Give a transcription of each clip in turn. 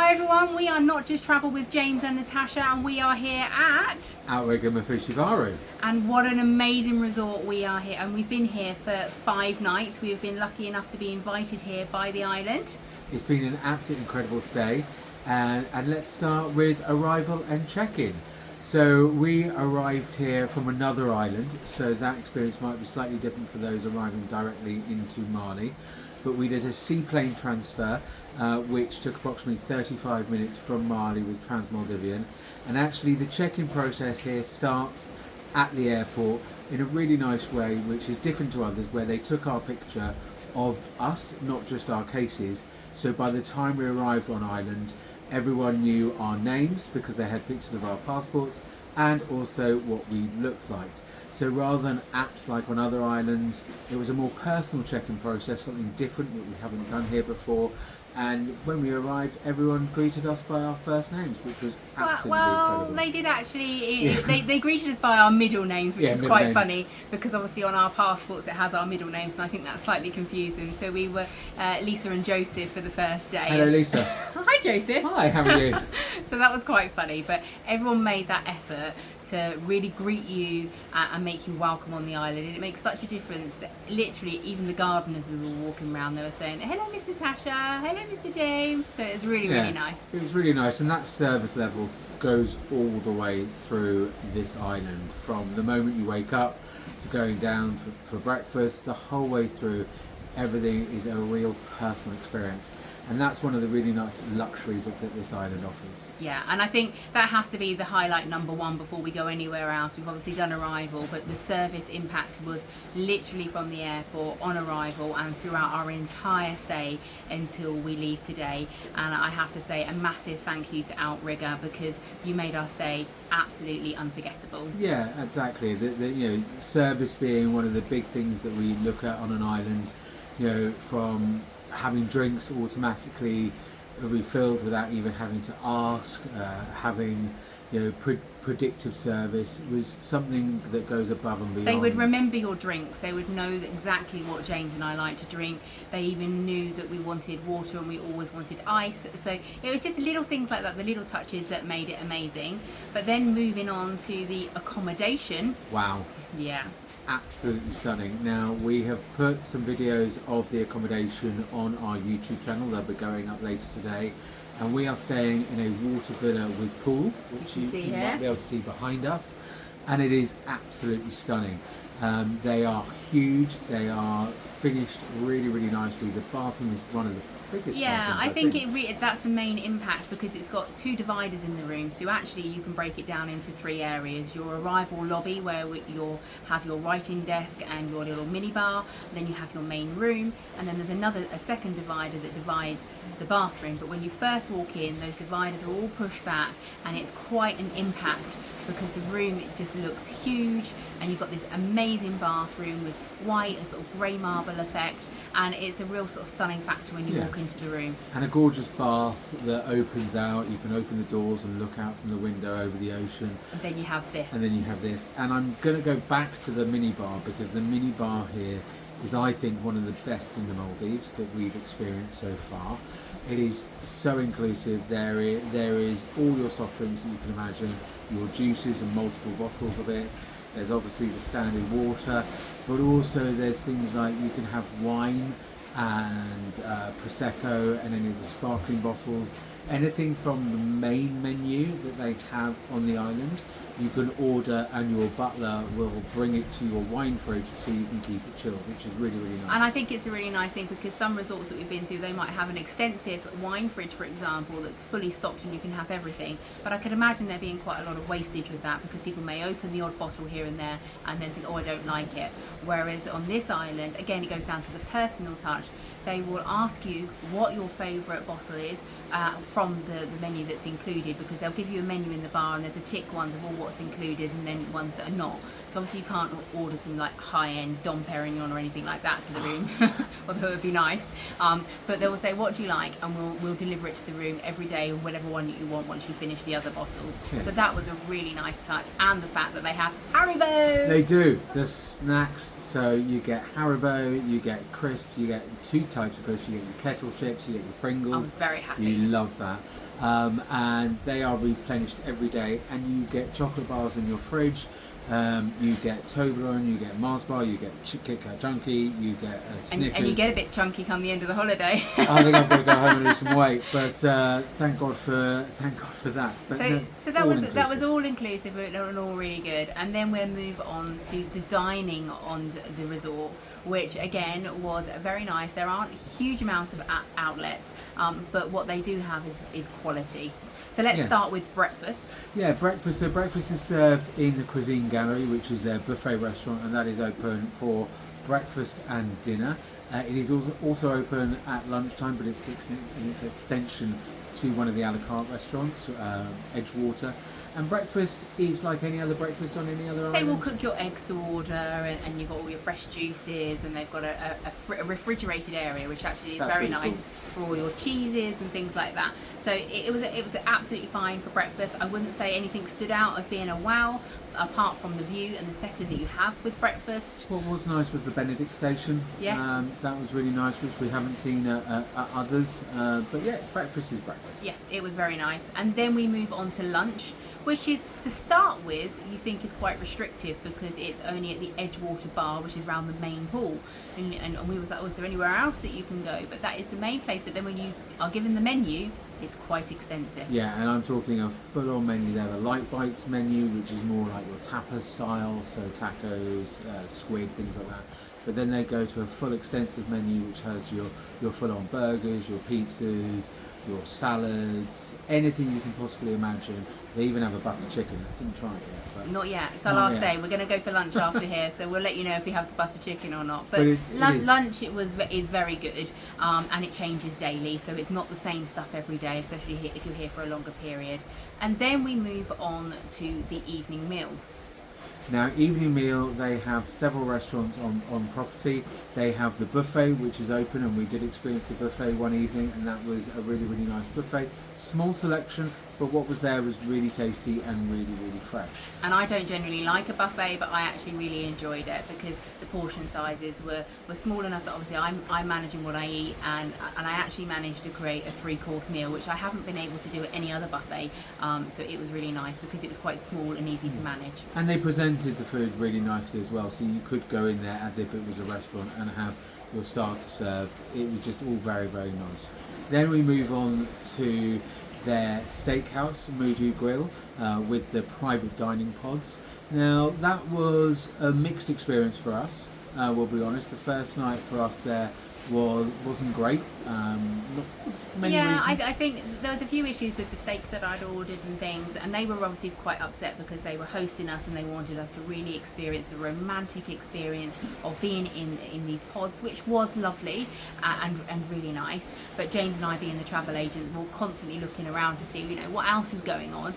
Hi everyone, we are Not Just Travel with James and Natasha, and we are here at Outrigger Maafushivaru. And what an amazing resort we are here, and we've been here for 5 nights. We have been lucky enough to be invited here by the island. It's been an absolutely incredible stay, and let's start with arrival and check-in. So we arrived here from another island, so that experience might be slightly different for those arriving directly into Mali, but we did a seaplane transfer which took approximately 35 minutes from Mali with Trans-Maldivian, and actually the check-in process here starts at the airport in a really nice way, which is different to others, where they took our picture of us, not just our cases. So by the time we arrived on island, everyone knew our names because they had pictures of our passports and also what we looked like. So rather than apps like on other islands, it was a more personal check-in process, something different that we haven't done here before. And when we arrived, everyone greeted us by our first names, which was absolutely incredible. They did actually. They greeted us by our middle names, which is quite funny because obviously on our passports it has our middle names, and I think that's slightly confusing. So we were Lisa and Joseph for the first day. Hello, Lisa. Hi, Joseph. Hi, how are you? So that was quite funny, but everyone made that effort to really greet you and make you welcome on the island, and it makes such a difference that literally even the gardeners we were walking around, they were saying, hello Miss Natasha, hello Mr. James. So it was really nice. It was really nice, and that service level goes all the way through this island, from the moment you wake up to going down for breakfast, the whole way through. Everything is a real personal experience, and that's one of the really nice luxuries that this island offers. Yeah, and I think that has to be the highlight number one before we go anywhere else. We've obviously done arrival, but the service impact was literally from the airport on arrival and throughout our entire stay until we leave today. And I have to say a massive thank you to Outrigger, because you made our stay absolutely unforgettable. Yeah, exactly. The service being one of the big things that we look at on an island. From having drinks automatically refilled without even having to ask, having predictive service was something that goes above and beyond. They would remember your drinks. They would know exactly what James and I like to drink. They even knew that we wanted water and we always wanted ice. So it was just little things like that, the little touches that made it amazing. But then moving on to the accommodation. Wow. Yeah. Absolutely stunning. Now, we have put some videos of the accommodation on our YouTube channel. They'll be going up later today, and we are staying in a water villa with pool, which you might be able to see behind us, and it is absolutely stunning. They are huge, they are finished really, really nicely. The bathroom is one of the biggest bathrooms, I think that's the main impact, because it's got 2 dividers in the room, so actually you can break it down into 3 areas. Your arrival lobby, where you'll have your writing desk and your little mini bar, then you have your main room, and then there's a second divider that divides the bathroom. But when you first walk in, those dividers are all pushed back, and it's quite an impact because the room, it just looks huge, and you've got this amazing bathroom with white and sort of grey marble effect, and it's a real sort of stunning factor when you walk into the room. And a gorgeous bath that opens out. You can open the doors and look out from the window over the ocean. And then you have this. And I'm going to go back to the mini bar, because the mini bar here is, I think, one of the best in the Maldives that we've experienced so far. It is so inclusive. There is all your soft drinks that you can imagine, your juices and multiple bottles of it. There's obviously the standard water, but also there's things like you can have wine and Prosecco and any of the sparkling bottles. Anything from the main menu that they have on the island, you can order, and your butler will bring it to your wine fridge so you can keep it chilled, which is really, really nice. And I think it's a really nice thing, because some resorts that we've been to, they might have an extensive wine fridge, for example, that's fully stocked and you can have everything. But I could imagine there being quite a lot of wastage with that, because people may open the odd bottle here and there and then think, oh, I don't like it. Whereas on this island, again, it goes down to the personal touch. They will ask you what your favourite bottle is from the menu that's included, because they'll give you a menu in the bar and there's a tick ones of all what's included and then ones that are not. So obviously you can't order some like high-end Dom Perignon or anything like that to the room, although it would be nice. But they will say, what do you like? And we'll deliver it to the room every day, whatever one you want, once you finish the other bottle. Yeah. So that was a really nice touch, and the fact that they have Haribo. They do. The snacks, so you get Haribo, you get crisps, you get 2 types of crisps. You get your kettle chips, you get your Pringles. I was very happy. You love that. And they are replenished every day, and you get chocolate bars in your fridge. You get Toblerone, you get Mars bar, you get Kit Kat Junkie, you get Snickers. And you get a bit chunky come the end of the holiday. I think I've got to go home and lose some weight, but thank God for that. But so that was all inclusive and all really good. And then we'll move on to the dining on the resort, which again was very nice. There aren't huge amounts of outlets, but what they do have is quality. So let's start with breakfast. Yeah, breakfast. So breakfast is served in the Cuisine Gallery, which is their buffet restaurant, and that is open for breakfast and dinner. It is also open at lunchtime, but it's an extension to one of the a la carte restaurants, Edgewater. And breakfast is like any other breakfast on any other island. They will cook your eggs to order, and you've got all your fresh juices, and they've got a refrigerated area, which actually is very nice for all your cheeses and things like that. So it was absolutely fine for breakfast. I wouldn't say anything stood out as being a wow, apart from the view and the setting that you have with breakfast. What was nice was the Benedict station. Yes. That was really nice, which we haven't seen at others. But yeah, breakfast is breakfast. Yeah, it was very nice. And then we move on to lunch, which is, to start with, you think is quite restrictive because it's only at the Edgewater bar, which is around the main pool. And we was like, was there anywhere else that you can go? But that is the main place. But then when you are given the menu, it's quite extensive. Yeah, and I'm talking a full-on menu. They have a light bites menu, which is more like your tapas style, so tacos, squid, things like that. But then they go to a full extensive menu, which has your full-on burgers, your pizzas, your salads, anything you can possibly imagine. They even have a butter chicken. I didn't try it yet. But not yet. It's our last day. We're going to go for lunch after here, so we'll let you know if we have the butter chicken or not. But lunch is very good, and it changes daily, so it's not the same stuff every day, especially if you're here for a longer period. And then we move on to the evening meals. Now, evening meal, they have several restaurants on property. They have the buffet, which is open, and we did experience the buffet one evening, and that was a really, really nice buffet. Small selection, but what was there was really tasty and really, really fresh. And I don't generally like a buffet, but I actually really enjoyed it because the portion sizes were small enough that obviously I'm managing what I eat, and I actually managed to create a 3-course meal, which I haven't been able to do at any other buffet. So it was really nice because it was quite small and easy to manage. And they presented the food really nicely as well, so you could go in there as if it was a restaurant and have your starter served. It was just all very, very nice. Then we move on to their steakhouse, Moodoo Grill, with the private dining pods. Now, that was a mixed experience for us, we'll be honest. The first night for us there wasn't great. Many reasons. I think there was a few issues with the steak that I'd ordered and things, and they were obviously quite upset because they were hosting us and they wanted us to really experience the romantic experience of being in these pods, which was lovely and really nice. But James and I, being the travel agent, were constantly looking around to see what else is going on.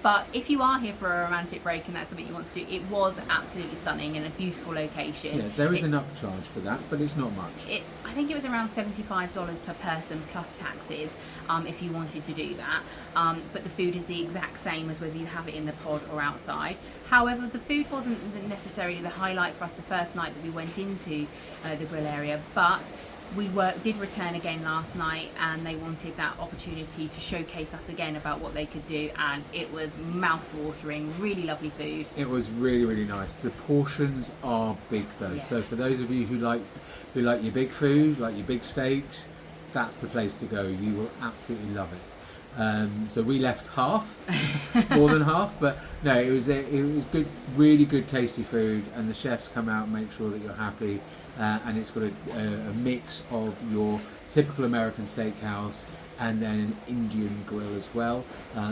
But if you are here for a romantic break and that's something you want to do, it was absolutely stunning and a beautiful location. Yeah, there is an upcharge for that, but it's not much. I think it was around $75 per person plus taxes if you wanted to do that. But the food is the exact same as whether you have it in the pod or outside. However, the food wasn't necessarily the highlight for us the first night that we went into the grill area, but we did return again last night, and they wanted that opportunity to showcase us again about what they could do, and it was mouth-watering, really lovely food. It was really, really nice. The portions are big though, yes. So for those of you who like your big food, like your big steaks, that's the place to go. You will absolutely love it. So we left half, more than half, but no, it was good, really good, tasty food, and the chefs come out and make sure that you're happy. And it's got a mix of your typical American steakhouse and then an Indian grill as well.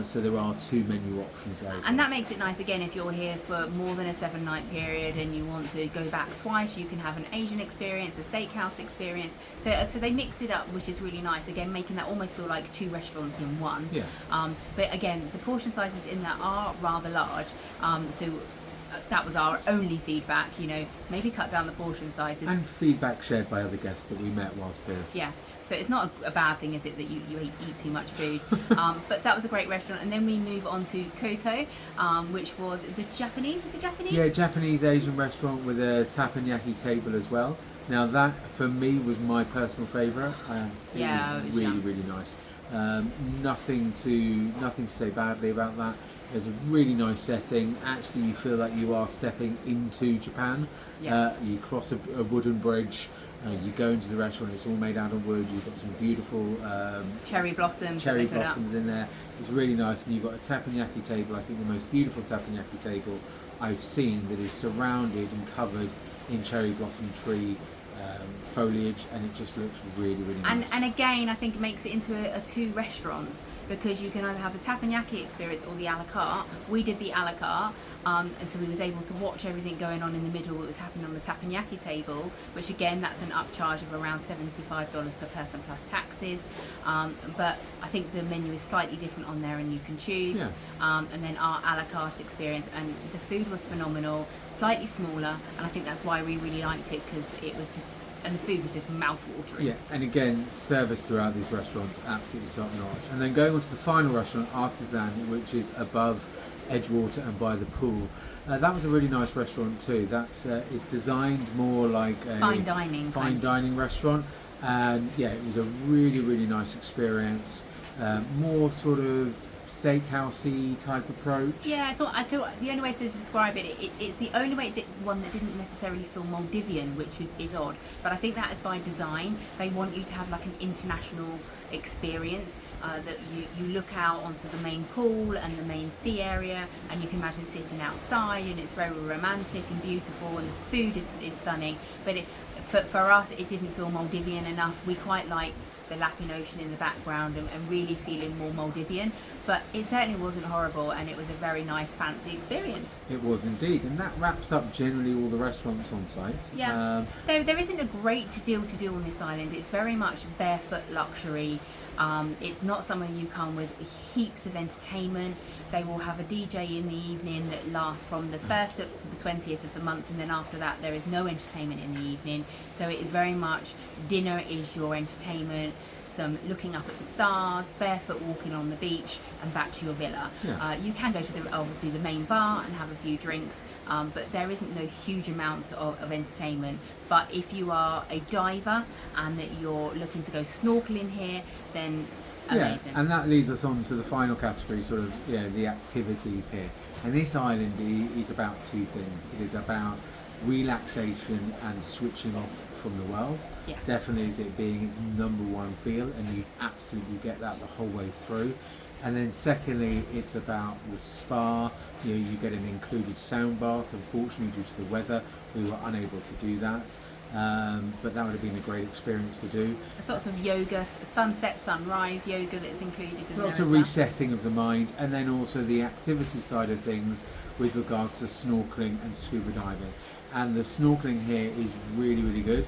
So there are 2 menu options there as well. And that makes it nice again if you're here for more than a 7-night period and you want to go back twice. You can have an Asian experience, a steakhouse experience. So they mix it up, which is really nice. Again, making that almost feel like 2 restaurants in one. Yeah. But again, the portion sizes in there are rather large. So that was our only feedback, maybe cut down the portion sizes. And feedback shared by other guests that we met whilst here. Yeah, so it's not a bad thing, is it, that you eat too much food? But that was a great restaurant. And then we move on to Koto, which was the Japanese, Yeah, Japanese Asian restaurant with a teppanyaki table as well. Now that for me was my personal favourite. It Yeah, was it was really yum. really nice. Nothing to say badly about that. There's a really nice setting. Actually, you feel like you are stepping into Japan. Yeah. You cross a wooden bridge. You go into the restaurant. It's all made out of wood. You've got some beautiful Cherry blossoms. that cherry they put up. blossoms in there. It's really nice, and you've got a teppanyaki table. I think the most beautiful teppanyaki table I've seen, that is surrounded and covered in cherry blossom tree foliage, and it just looks really really nice. And again, I think it makes it into a two restaurants, because you can either have the teppanyaki experience or the a la carte. We did the a la carte, and so we was able to watch everything going on in the middle that was happening on the teppanyaki table, which again, that's an upcharge of around $75 per person plus taxes. But I think the menu is slightly different on there, and you can choose. Yeah. And then our a la carte experience, and the food was phenomenal, slightly smaller, and I think that's why we really liked it, because it was just, and the food was just mouth-watering. Yeah, and again, service throughout these restaurants absolutely top notch. And then going on to the final restaurant, Artisan, which is above Edgewater and by the pool. That was a really nice restaurant too. That's it's designed more like a fine dining restaurant, and yeah, it was a really really nice experience. More sort of steakhousey type approach. Yeah, so I feel the only way to describe it's the only way one that didn't necessarily feel Maldivian, which is odd. But I think that is by design. They want you to have like an international experience. That you look out onto the main pool and the main sea area, and you can imagine sitting outside, and it's very romantic and beautiful, and the food is stunning. But for us, it didn't feel Maldivian enough. We quite like the lapping ocean in the background, and really feeling more Maldivian, but it certainly wasn't horrible, and it was a very nice fancy experience. It was indeed, and that wraps up generally all the restaurants on site. Yeah, there isn't a great deal to do on this island. It's very much barefoot luxury. It's not somewhere you come with heaps of entertainment. They will have a DJ in the evening that lasts from the 1st up to the 20th of the month, and then after that there is no entertainment in the evening. So it is very much dinner is your entertainment, some looking up at the stars, barefoot walking on the beach, and back to your villa. Yeah. You can go to obviously the main bar and have a few drinks, but there isn't no huge amounts of entertainment. But if you are a diver and that you're looking to go snorkeling here, then amazing. Yeah, and that leads us on to the final category, sort of, the activities here. And this island is about two things. It is about relaxation and switching off from the world. Yeah. Definitely is it being its number one feel, and you absolutely get that the whole way through. And then secondly, it's about the spa. You get an included sound bath. Unfortunately, due to the weather, we were unable to do that. But that would have been a great experience to do. There's lots of yoga, sunset, sunrise yoga that's included in there Lots as of well. resetting of the mind, and then also the activity side of things with regards to snorkeling and scuba diving. And the snorkeling here is really, really good.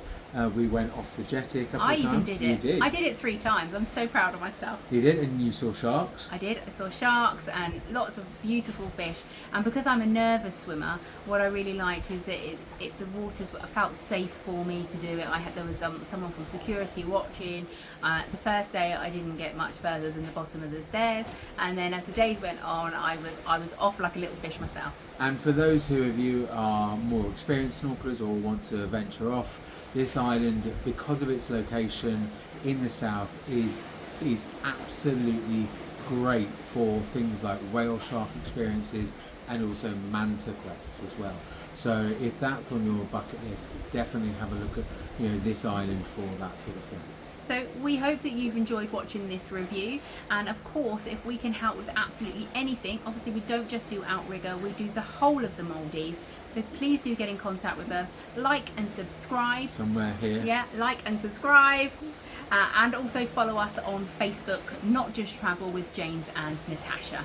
We went off the jetty a couple I of even times. did You it. did. I did it 3 times. I'm so proud of myself. You did, and you saw sharks. I did. I saw sharks and lots of beautiful fish. And because I'm a nervous swimmer, what I really liked is that the waters felt safe for me to do it. There was someone from security watching. The first day I didn't get much further than the bottom of the stairs, and then as the days went on, I was off like a little fish myself. And for those who of you are more experienced snorkelers or want to venture off, this island, because of its location in the south, is absolutely great for things like whale shark experiences and also manta quests as well. So if that's on your bucket list, definitely have a look at this island for that sort of thing. So we hope that you've enjoyed watching this review, and of course if we can help with absolutely anything, obviously we don't just do Outrigger, we do the whole of the Maldives, so please do get in contact with us, like and subscribe. Somewhere here. Yeah, like and subscribe, and also follow us on Facebook, Not Just Travel with James and Natasha.